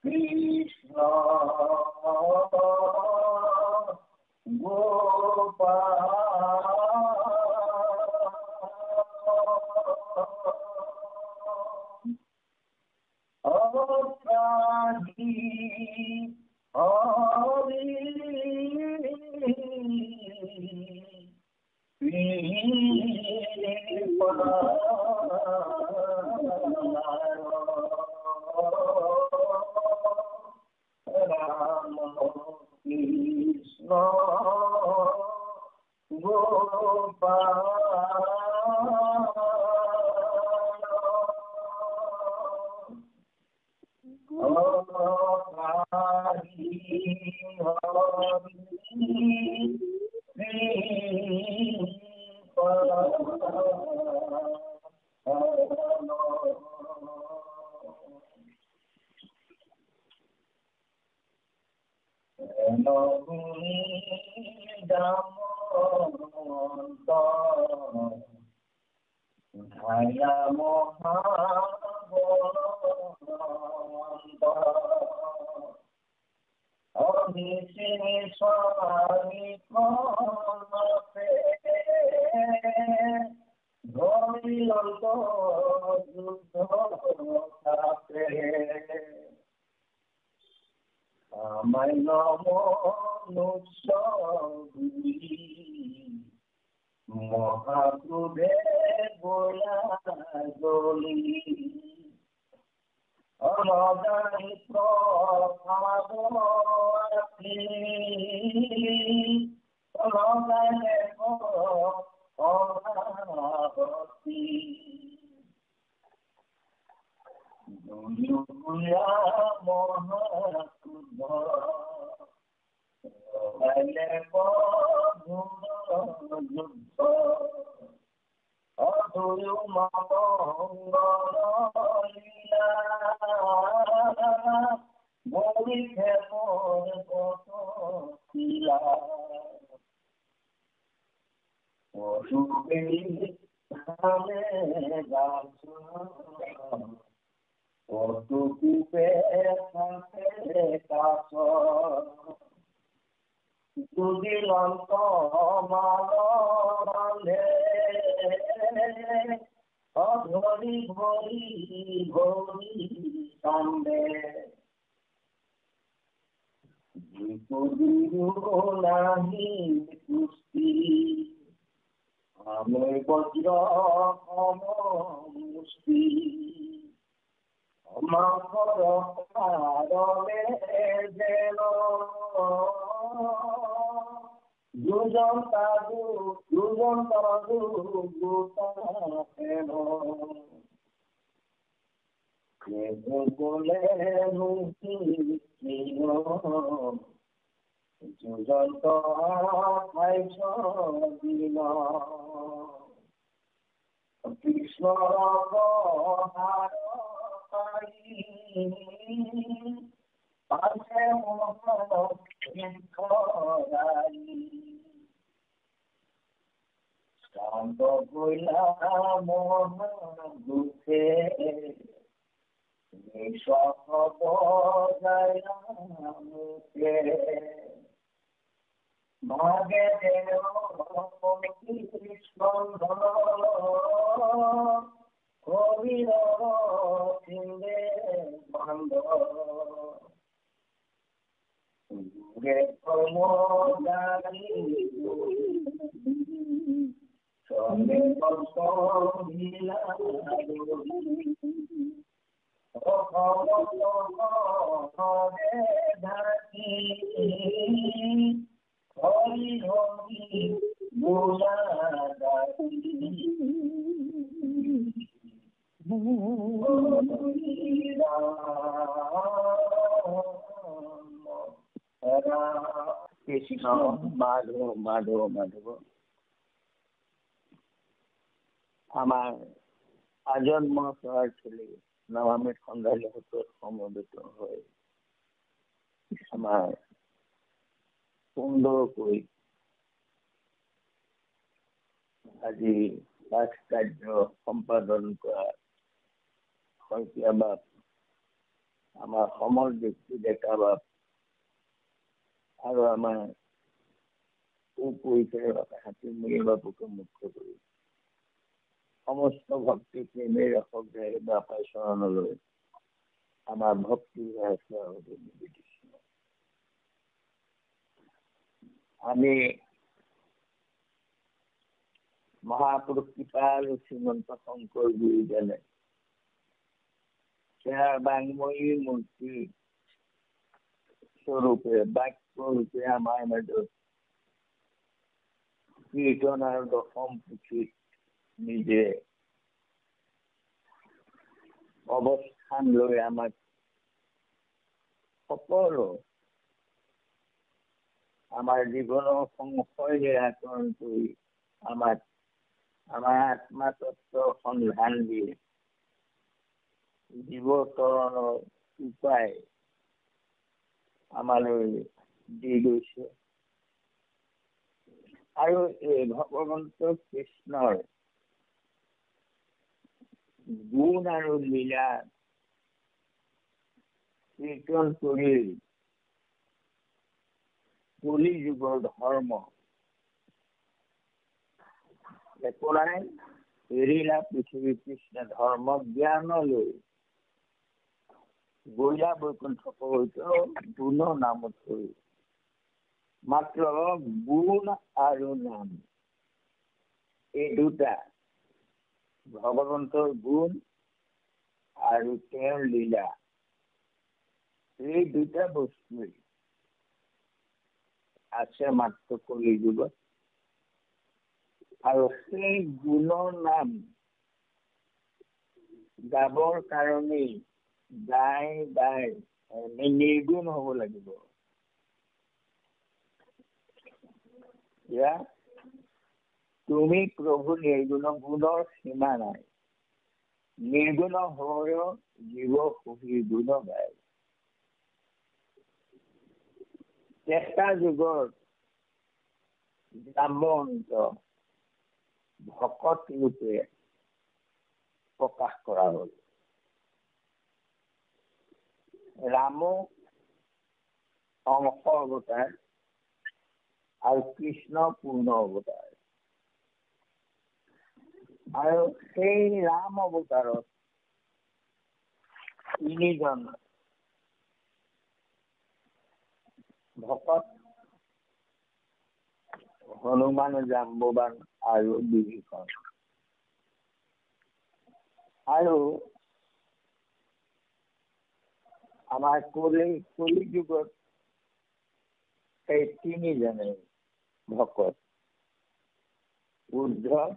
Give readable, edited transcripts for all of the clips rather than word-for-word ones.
কৃষ্ণ গোপাল অপরাধী হরি রাম কৃষ্ণ গোপাল ধায়া মহাবন্ত অভিষেক স্বামী প্রণতে ধরিলত যুদ্ধ তাতে আমায় নমনুষ্যগুলি মহাক্রোধে গোলা গলি অনদানি প্রভাবী অনদানে অনাবতী দুর্গুয়া মহাক্রোধ যুদ্ধ অধুরু মঙ্গলীলা বলি খেপন কত শিলা অসুখে ধামে গাছ কত কূপে থাকে কাছ দুদিলন্ত মালে অধরি ভরি ভরি কান্দে নাহি পুষ্টি আমি বজ্র মুষ্টি মাখর কারণে যেন দুজন তাদু গোতাহেন বলে মুক্তি দুজন তো খাইছ দিন কৃষ্ণ পাশে শান্ত কইলা মন দুঃখে মুখে ভাগে কৃষ্ণ কবির চিন্দে বান্ধ কর্মদারি সঙ্গে কষ্ট মিলা ঢাকি হরি হরি বোলা কৃষ্ণ মাধব মাধব মাধব। আমার আজন্ম সহায় ছেলে নবমীর সন্ধ্যায় হতো সমবেত হয়ে আমার সুন্দর করে আজি পাঠ কাৰ্য সম্পাদন কৰা শইকীয়া বাপ, আমাৰ সমৰ ব্যক্তি ডেকা বাপ আৰু আমাৰ হাতীমূৰী বাপুকে মুখ্য কৰি সমস্ত ভক্তি প্ৰেমী ৰসক বাপাই চৰণলৈ আমাৰ ভক্তি নিবেদিছো। আমি মহাপুৰুষ কৃপালু শ্ৰীমন্ত শংকৰ গুৰুজনে সেয়া বাংময়ী মূৰ্তি স্বৰূপে বাক্য ৰূপে আমাৰ মাজত কীৰ্তন আৰু দশম পুথিত নিজে অৱস্থান লৈ আমাক সকলো আমাৰ জীৱনৰ সংশয় নিৰাকৰণ কৰি আমাৰ আত্মা তত্ত্বৰ সন্ধান দিয়ে জীৱতৰণৰ উপায় আমালৈ দি গৈছে। আৰু এই ভগৱন্ত কৃষ্ণৰ গুণ আৰু লীলা কীৰ্তন কৰি কলি যুগৰ ধৰ্ম একো নাই এৰিলা পৃথিৱী কৃষ্ণ ধৰ্ম জ্ঞানলৈ গইলা বৈকুণ্ঠ পবিত্ৰ গুণৰ নামত কৰি মাত্ৰ গুণ আৰু নাম এই দুটা ভগৱন্তৰ গুণ আৰু তেওঁৰ লীলা এই দুটা বস্তুৱেই আছে মাত্ৰ কলি যুগত। আৰু সেই গুণৰ নাম গাবৰ কাৰণেই গাই নিৰ্গুণ হব লাগিব। তুমি প্ৰভু নিৰ্গুণ, গুণৰ সীমা নাই, নিৰ্গুণ হয় জীৱ সুখী গুণ গায়। ত্ৰেতা যুগৰ জাম্বৱন্ত ভকত ৰূপে প্ৰকাশ কৰা হল। ৰামো অংশ অৱতাৰ আৰু কৃষ্ণ পূৰ্ণ অৱতাৰ। আৰু সেই ৰাম অৱতাৰত তিনিজন ভকত, হনুমান, জাম্বৱান আৰু বিভীষণ। আৰু আমাৰ কলি যুগত সেই তিনিজনে ভকত উদ্ধৱ,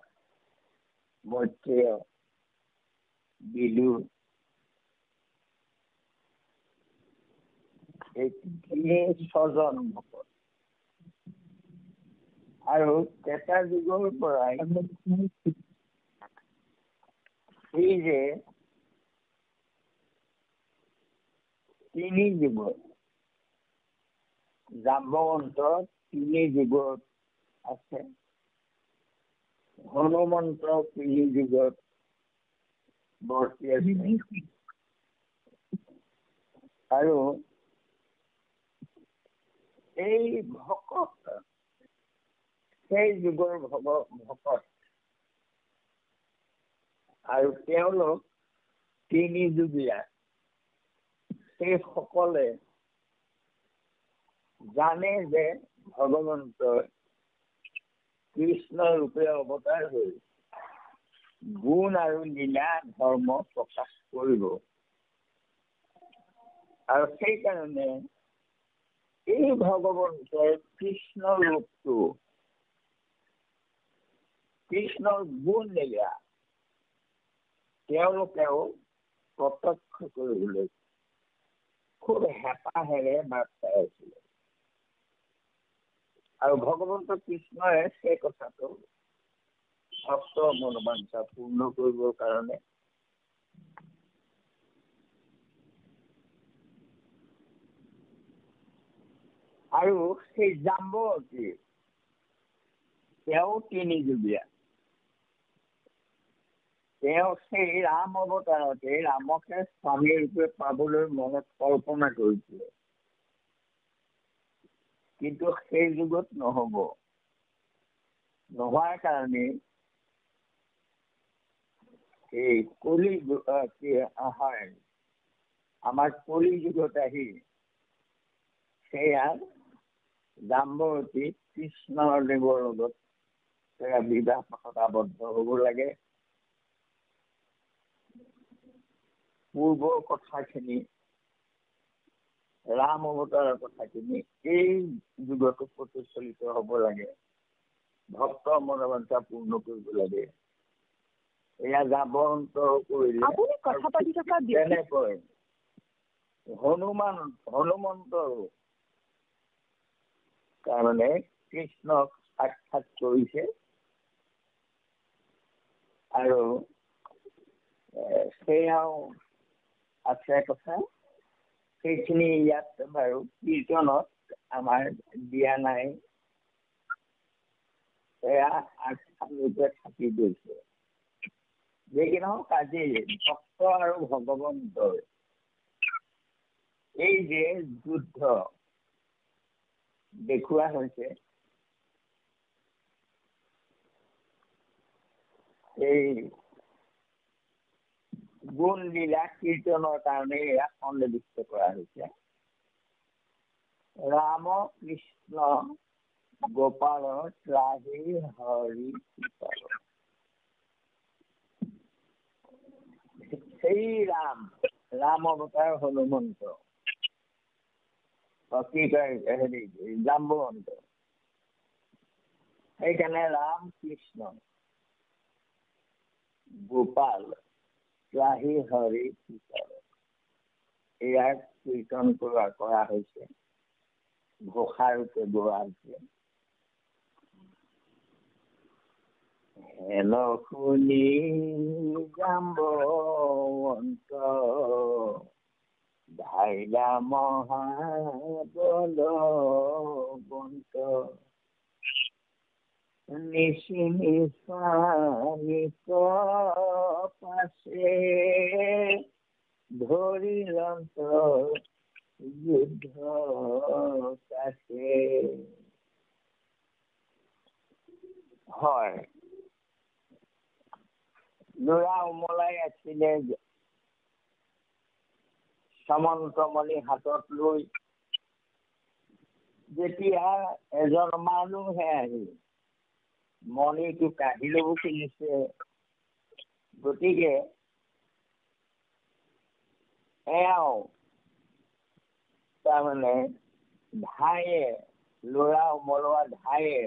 মৈত্ৰেয়, বিদুৰ এই ছজন ভকত। আৰু ত্ৰেতা যুগৰ পৰাই এই যে তিনি যুগত জাম্বৱন্ত তিনি যুগত আছে, হনুমন্ত তিনি যুগত বৰ্তি আছে, আৰু এই ভকত সেই যুগৰ ভকত আৰু তেওঁলোক তিনি যুগীয়া সেই সকলে জানে যে ভগৱন্তই কৃষ্ণ ৰূপে অৱতাৰ হৈ গুণ আৰু লীলা ধৰ্ম প্ৰকাশ কৰিব। আৰু সেইকাৰণে এই ভগৱন্তৰ কৃষ্ণ ৰূপটো, কৃষ্ণৰ গুণ লীলা তেওঁলোকেও প্ৰত্যক্ষ কৰিবলৈ খুব হেঁপাহেৰে বাট চাই আছিলে। আৰু ভগৱন্ত কৃষ্ণই সেই কথাটো ভক্ত মনোবাঞ্ছা পূৰ্ণ কৰিবৰ কাৰণে আৰু সেই জাম্বৱতী তেওঁ তিনি যুগীয়া তেওঁ সেই ৰাম অৱতাৰতে ৰামকে স্বামী ৰূপে পাবলৈ মনত কল্পনা কৰিছিলে, কিন্তু সেই যুগত নহব। নোহোৱাৰ কাৰণে এই কলি হয় আমাৰ কলি যুগত আহি সেয়া জাম্বৱতী কৃষ্ণদেৱৰ লগত বিবাহ পাশত আবদ্ধ হ'ব লাগে। পূৰ্বৰ কথাখিনি ৰাম অৱতাৰৰ কথাখিনি এই যুগতো প্ৰতিফলিত হ'ব লাগে, ভক্ত মনোবাঞ্ছা পূৰ্ণ কৰিব লাগে। এয়া যাৱন্ত কৰিলে তেনেকৈ হনুমন্তৰো তাৰমানে কৃষ্ণক সাক্ষাৎ কৰিছে, আৰু সেয়াও আছে কথা। সেইখিনি ইয়াত বাৰু কীৰ্তনত আমাৰ দিয়া নাই, সেয়া আখ্যানৰূপে থাকি গৈছে। যি কি নহওক, আজি ভক্ত আৰু ভগৱন্তৰ এই যে যুদ্ধ দেখুওৱা হৈছে, এই গুণ লীলা কীৰ্তনৰ কাৰণে এয়া সন্নিৱিষ্ট কৰা হৈছে। ৰাম কৃষ্ণ গোপাল ত্ৰাহি হৰি সীতাৰ। সেই ৰাম অৱতাৰ হনুমন্ত, কি কয় হেৰি জাম্বৱন্ত। সেইকাৰণে ৰাম কৃষ্ণ গোপাল ত্ৰাহি হৰি সীতাৰ, ইয়াক কীৰ্তন কৰা হৈছে, ঘোষাৰূপে গোৱা হৈছে। হেন শুনি জাম্বৱন্ত ধাইলা মহাবলৱন্ত, নিশিনি স্বামীক পাছে ধৰিলন্ত যুদ্ধ কাছে। হয়, ল'ৰা উমলাই আছিলে সমন্তমণি হাতত লৈ, যেতিয়া এজন মানুহে আহি মণিটো কাঢ়ি ল'ব খুজিছে, গতিকে এওঁ তাৰমানে ধায়ে, ল'ৰা উমলোৱা ধায়ে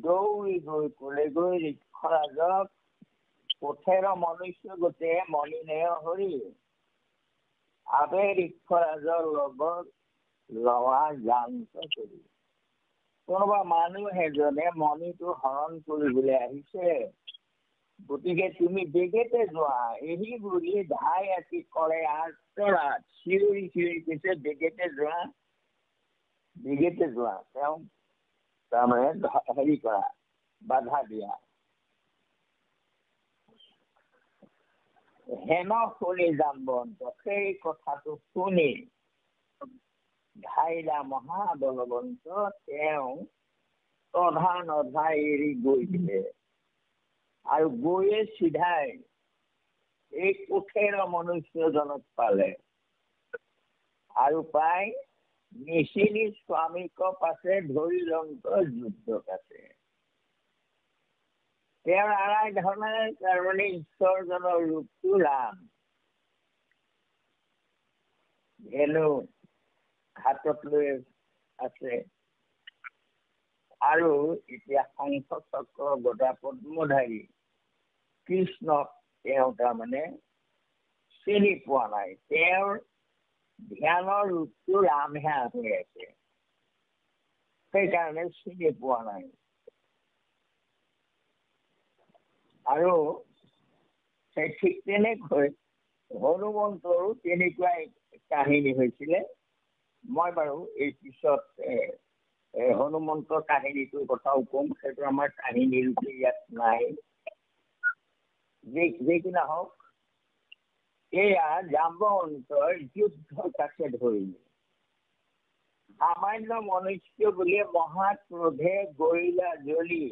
দৌৰি গৈ ক'লেগৈ ঋক্ষৰাজক, পথেৰ মনুষ্য গোটে মণিনে হৰি, আবে ঋক্ষৰাজৰ লগত লোৱা যান্ত কৰি। কোনোবা মানুহ এজনে মণিটো হৰণ কৰিবলৈ আহিছে, গতিকে তুমি বেগেতে যোৱা। এই বুলি ধাই আছি কৰে আঁতৰা, চিঞৰি চিঞৰি কৈছে বেগেতে যোৱা, বেগেতে যোৱা। তেওঁ তাৰমানে হেৰি কৰা, বাধা দিয়া। হেন শুনি জাম্বৱন্ত, সেই কথাটো শুনি ধাইলা মহাবলৱন্ত তেওঁ তধা নধা এৰি গৈ দিলে, আৰু গৈয়ে চিধাই এই কোঠেৰ মনুষ্যজনক পালে, আৰু পাই নিচিনি স্বামীক পাছে ধৰিলন্ত যুদ্ধ কাছে। তেওঁৰ আৰাধনা তাৰমানে ঈশ্বৰজনৰ ৰূপটো ৰাম, ধেনু হাতত লৈ আছে, আৰু এতিয়া শংখ চক্ৰ গদা পদ্মধাৰী কৃষ্ণক তেওঁ তাৰমানে চিনি পোৱা নাই। তেওঁৰ ধ্যানৰ ৰূপটো ৰামহে হৈ আছে, সেইকাৰণে চিনি পোৱা নাই। আৰু সেই ঠিক তেনেকৈ হনুমন্তৰো তেনেকুৱাই কাহিনী হৈছিলে। মই বাৰু এই পিছত হনুমন্তৰ কাহিনীটোৰ কথাও কম, সেইটো আমাৰ কাহিনী ৰূপে ইয়াত নাই। যে কি নহওক, এয়া জাম্বৱন্তৰ যুদ্ধ কাছে ধৰিলে। সামান্য মনুষ্য বুলি মহাক্ৰোধে গৰিলা জ্বলি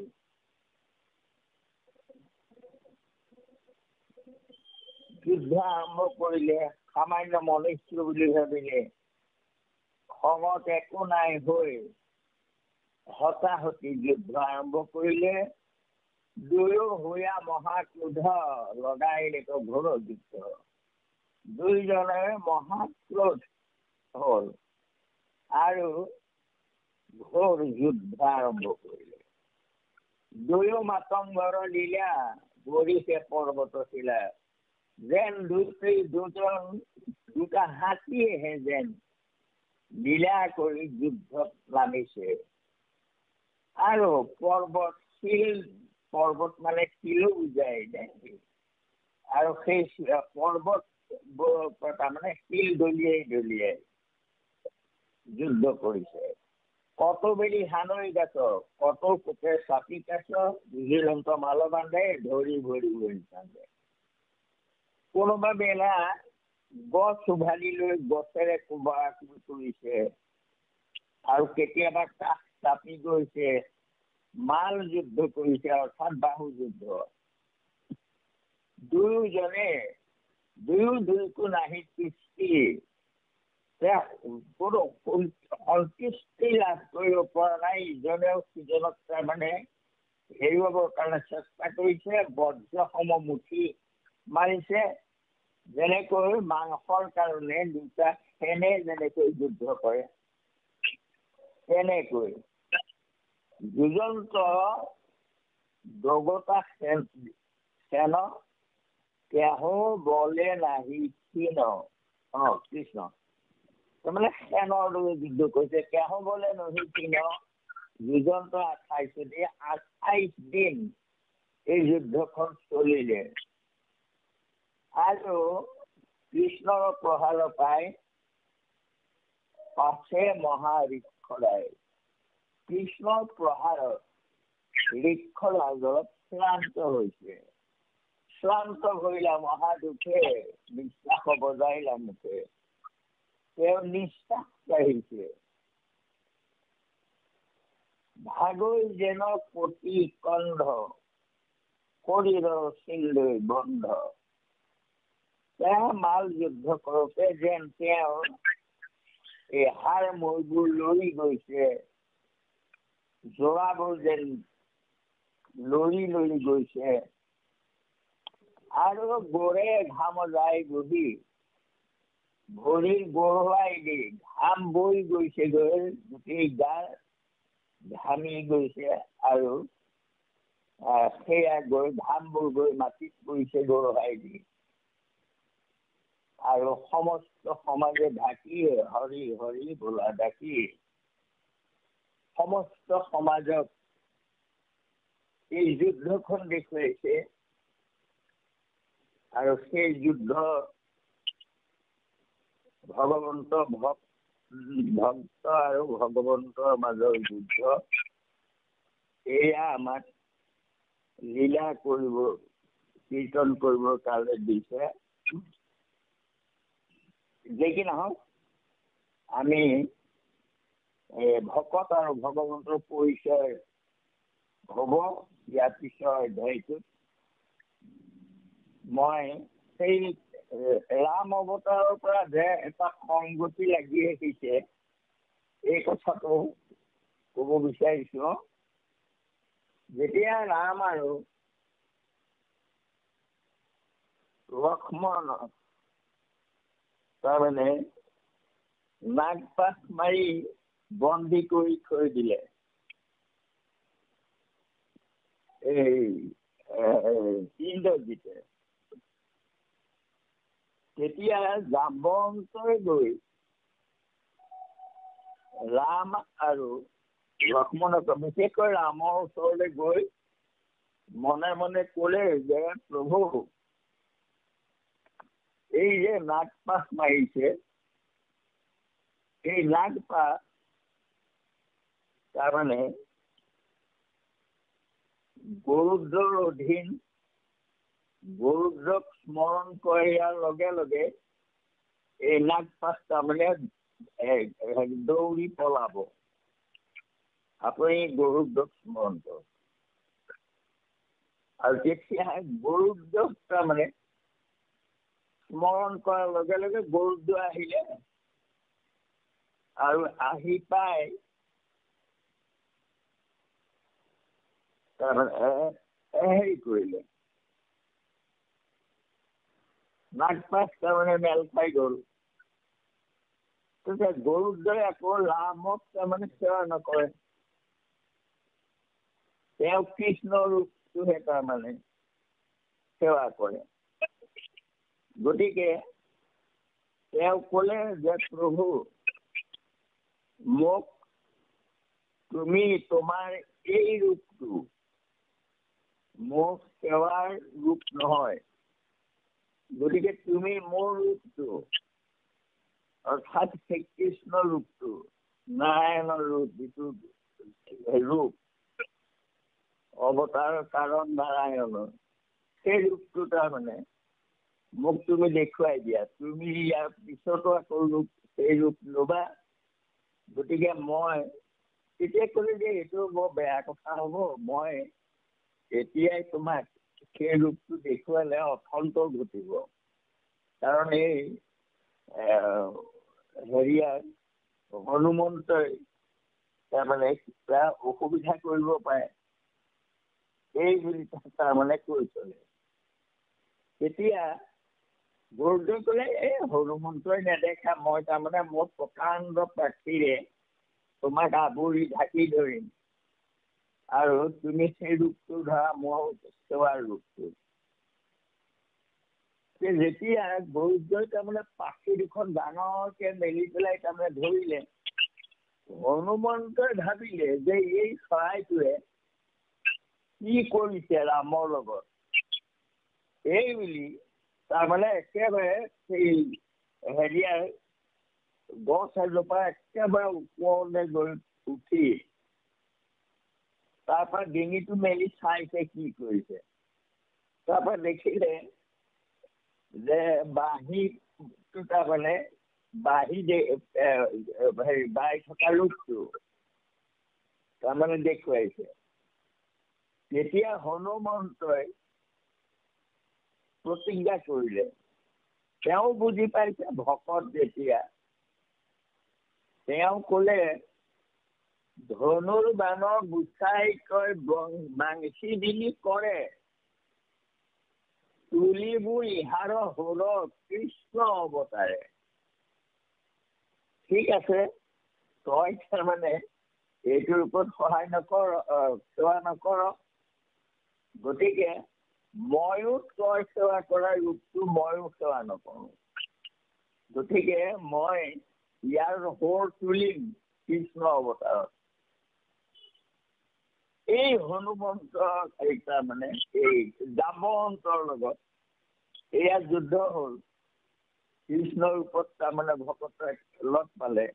যুদ্ধ আৰম্ভ কৰিলে। সামান্য মনুষ্য বুলি ভাবিলে, খঙত একো নাই হৈ হতাহতি যুদ্ধ আৰম্ভ কৰিলে। দুয়ো হোৱা মহাক্ৰোধ লগাইলে ঘোৰ যুদ্ধ। দুইজনে মহাক্ৰোধ হল আৰু ঘোৰ যুদ্ধ আৰম্ভ কৰিলে। দুয়ো মাতংগৰ লীলা বৰিছে পৰ্বত শিলা। যেন দুটা হাতীয়েহে যেন লীলা কৰি যুদ্ধত নামিছে। আৰু পৰ্বত মানে শিলো বুজাই যায়। আৰু সেই পৰ্বত তাৰমানে শিল দলিয়াই যুদ্ধ কৰিছে। কত বেলি হানৈ গাছ, কত কোপে চাপি কাছ, ঝুলন্ত মাল বান্ধে ধৰি ভৰি ভৰি কান্দে। কোনোবা বেলা গছ উভালি লৈ গছেৰে কোবা কুবি কৰিছে, আৰু কেতিয়াবা কাষ চাপি গৈছে, মাল যুদ্ধ কৰিছে, অৰ্থাৎ বাহু যুদ্ধ। দুয়োকো নাহি তৃষ্টি, কোনো সন্তুষ্টি লাভ কৰিব পৰা নাই। ইজনেও সিজনক তাৰমানে হেৰুৱাবৰ কাৰণে চেষ্টা কৰিছে। বজ্ৰসম মুঠি মাৰিছে। যেনেকৈ মাংসৰ কাৰণে দুটা সেনে যেনেকৈ যুদ্ধ কৰে, তেনেকৈ যুজন্ত দগতা সেন কেহ বলে নাহি ক্ষীণ। কৃষ্ণ তাৰমানে সেনৰ দৰে যুদ্ধ কৰিছে। কেহ বলে নাহি ক্ষীণ। যুজন্ত 28 দিন এই যুদ্ধখন চলিলে। আৰু কৃষ্ণৰ প্ৰহাৰ পাই পাছে মহাৰিক্ষৰাই। কৃষ্ণৰ প্ৰহাৰত ঋক্ষৰাজত শ্ৰান্ত হৈছে। শ্ৰান্ত হৈলা মহাদুখে, নিশ্বাস বজাইলা মুখে। তেওঁ নিশ্বাস কাঢ়িছে। ভাগৈ যেন প্ৰতি কন্ধ, শৰীৰৰ চিল্লৈ বন্ধ। তেওঁ মাল যুদ্ধ কৰোতে যেন তেওঁৰ এই হাৰ মূৰবোৰ লৰি গৈছে, জোৰাবোৰ যেন লৰি গৈছে। আৰু গোৰে ঘাম যায় বহি, ভৰিৰ গৰুৱাই দি ঘাম বৈ গৈছে গৈ, গোটেই গা ঘামি গৈছে। আৰু সেয়া গৈ ঘামবোৰ গৈ মাটিত পৰিছে গৰুৱাই দি। আৰু সমস্ত সমাজে ঢাকি হৰি হৰি বোলা ডাকি সমস্ত সমাজক এই যুদ্ধখন দেখুৱাইছে। আৰু সেই যুদ্ধ ভগৱন্ত ভক্ত আৰু ভগৱন্তৰ মাজৰ যুদ্ধ। এয়া আমাক লীলা কৰিব, কীৰ্তন কৰিবৰ কাৰণে দিছে। যে কি নহওক, আমি ভকত আৰু ভগৱন্তৰ পৰিচয় হব ইয়াৰ পিছৰ অধ্যায়টোত। মই সেই ৰাম অৱতাৰৰ পৰা যে এটা সংগতি লাগি আহিছে, এই কথাটো কব বিচাৰিছো। যেতিয়া ৰাম আৰু লক্ষ্মণ তাৰমানে নাগপাত মাৰি বন্দী কৰি থৈ দিলে, এই ইন্দ্ৰজিতে, তেতিয়া জাম্বৱন্তই গৈ ৰাম আৰু লক্ষ্মণক, বিশেষকৈ ৰামৰ ওচৰলৈ গৈ মনে মনে ক'লে যে প্ৰভু, এই যে নাগপাত মাৰিছে, এই নাগপাত তাৰমানে গৰুদ্ৰৰ অধীন গৰুদ্ৰক স্মৰণ কৰাৰ লগে লগে এই নাগপাশ তাৰমানে দৌৰি পলাব। আপুনি গৰুদ্ৰক স্মৰণ কৰক। আৰু তেতিয়া গৰুদ্ৰক তাৰমানে স্মৰণ কৰাৰ লগে লগে গৰুদ্ৰ আহিলে আৰু আহি পাই তাৰমানে হেৰি কৰিলে, নাগপাশ তাৰমানে মেল খাই গ'ল। তেতিয়া গৰুদ্ৰই আকৌ ৰামক তাৰমানে সেৱা নকৰে, তেওঁ কৃষ্ণৰ ৰূপটোহে তাৰমানে সেৱা কৰে। গতিকে তেওঁ ক'লে যে প্ৰভু, মোক তুমি তোমাৰ এই ৰূপটো মোক সেৱাৰ ৰূপ নহয়, গতিকে তুমি মোৰ ৰূপটো অৰ্থাৎ শ্ৰীকৃষ্ণৰ ৰূপটো, নাৰায়ণৰ ৰূপ, যিটো ৰূপ অৱতাৰৰ কাৰণ নাৰায়ণৰ, সেই ৰূপটো তাৰমানে মোক তুমি দেখুৱাই দিয়া। তুমি ইয়াৰ পিছতো আকৌ ৰূপ সেই ৰূপ ল'বা। গতিকে মই তেতিয়া ক'লো যে এইটো বৰ বেয়া কথা হ'ব, মই এতিয়াই তোমাক সেই ৰূপটো দেখুৱালে অসন্ত ঘটিব। কাৰণ এই হেৰিয়াৰ হনুমন্তই তাৰমানে কিবা অসুবিধা কৰিব পাৰে, এই বুলি তাৰমানে কৈ চলে। তেতিয়া গৰুদ্ৰই ক'লে, এই হনুমন্তই নেদেখা মই তাৰমানে মোৰ প্ৰকাণ্ড প্ৰাৰ্থীৰে তোমাক আৱৰি ঢাকি ধৰিম, আৰু তুমি সেই ৰূপটো ধৰা মোৰ সেৱাৰ ৰূপটো। যেতিয়া গৰুদ্ৰই তাৰমানে পাখি দুখন ডাঙৰকে মেলি পেলাই তাৰমানে ধৰিলে, হনুমন্তই ভাবিলে যে এই চৰাইটোৱে কি কৰিছে ৰামৰ লগত, এই বুলি তাৰমানে একেবাৰে সেই হেৰিয়াৰ গছ এজোপা একেবাৰে ওপৰলৈ গৈ উঠি তাৰপৰা ডিঙিটো মেলি চাইছে কি কৰিছে। তাৰপৰা দেখিলে যে বাঁহীটো তাৰমানে বাঁহী হেৰি বাই থকা ৰূপটো তাৰমানে দেখুৱাইছে। তেতিয়া হনুমন্তই প্ৰতিজ্ঞা কৰিলে, তেওঁ বুজি পাইছে ভকত যেতিয়া, তেওঁ ক'লে, ধনুৰ বাণৰ গুচাই কৈ বাংশী দিলি কৰে, তুলিবোৰ ইহাৰ হৰ কৃষ্ণ অৱতাৰে। ঠিক আছে, তই তাৰমানে এইটোৰ ওপৰত সহায় নকৰ, সেৱা নকৰ, গতিকে ময়ো তই সেৱা কৰা ৰূপটো ময়ো সেৱা নকৰোঁ। গতিকে মই ইয়াৰ হৰ তুলিম কৃষ্ণ অৱতাৰত। এই হনুমন্ত তাৰমানে এই জাম্বৱন্তৰ লগত এয়া যুদ্ধ হ'ল। কৃষ্ণৰ ৰূপত তাৰমানে ভকতই লগ পালে,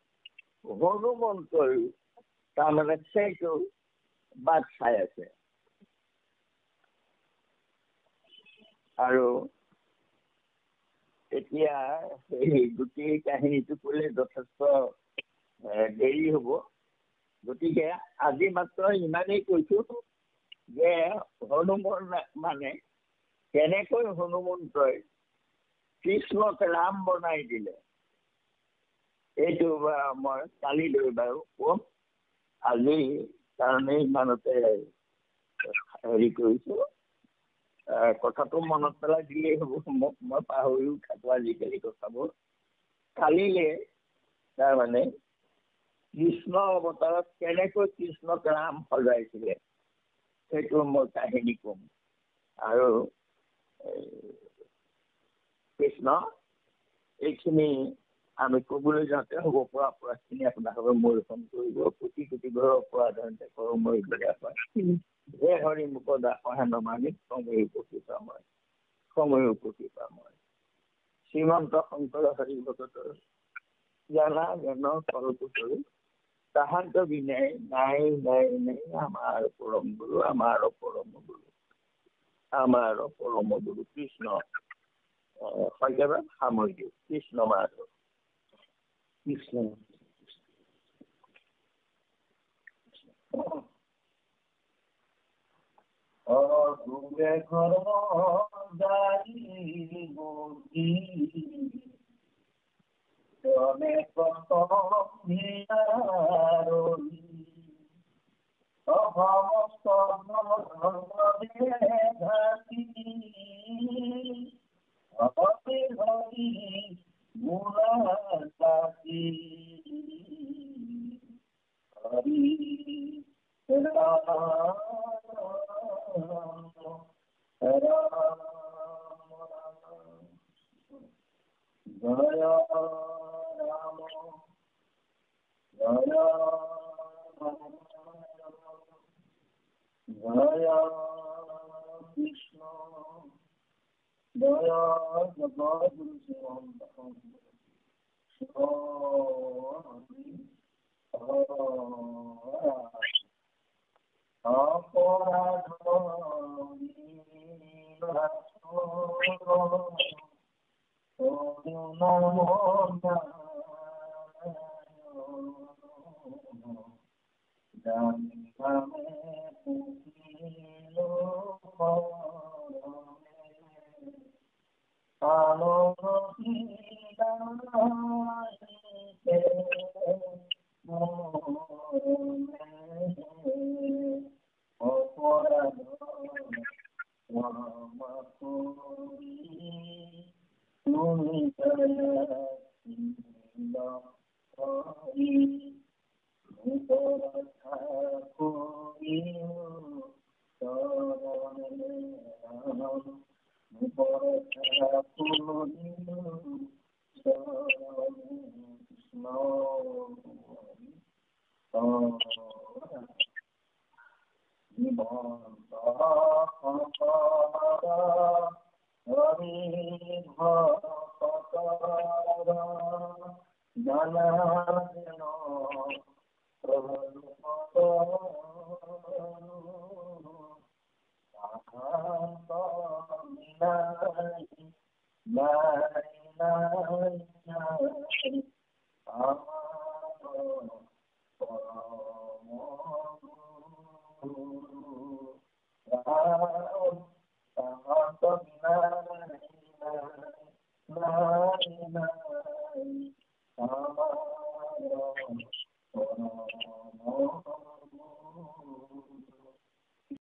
হনুমন্তই তাৰমানে সেইটো বাট চাই আছে। আৰু এতিয়া এই গোটেই কাহিনীটো ক'লে যথেষ্ট দেৰি হ'ব। গতিকে আজি মাত্ৰ ইমানেই কৈছো যে হনুমান মানে কেনেকৈ হনুমন্তই কৃষ্ণক ৰাম বনাই দিলে, এইটো মই কালিলৈ বাৰু ক'ম। আজি কাৰণে ইমানতে হেৰি কৰিছো। কথাটো মনত পেলাই দিলেই হ'ব, মই পাহৰিও থাকোঁ আজিকালি কথাবোৰ। কালিলে তাৰমানে কৃষ্ণ অৱতাৰত কেনেকৈ কৃষ্ণক ৰাম সজাইছিলে সেইটো মই কাহিনী ক'ম। আৰু কৃষ্ণ এইখিনি আমি ক'বলৈ যাওঁতে হ'ব পৰা অপৰাধখিনি আপোনালোকে মূল্যায়ন কৰিব। কোটি কোটি ঘৰৰ অপৰাধ কৰো মই হে হৰি মুখ দাসহেন মানি সময় উপকৃত মই, সময় উপকৃত মই। শ্ৰীমন্ত শংকৰ হৰি ভকতৰ জানা জ্ঞান ফলটো কৰি তাহান্ত বিনাই নাই নাই নাই আমাৰ পৰম গুৰু, আমাৰ পৰম গুৰু। আমাৰ পৰম গুৰু কৃষ্ণ শৈশৱত সামৰি দিওঁ কৃষ্ণ মাধৱ কৃষ্ণ অদূৰে ঘৰৰ দাৰি বুদ্ধি জনে কষ্টমিয়াৰলি সমস্ত ঘাটি অতি হৰি মুলাকাতি হৰি ৰাম ৰাম জয় ৰাম জয় জয় কৃষ্ণ জয় জগদ্গুৰু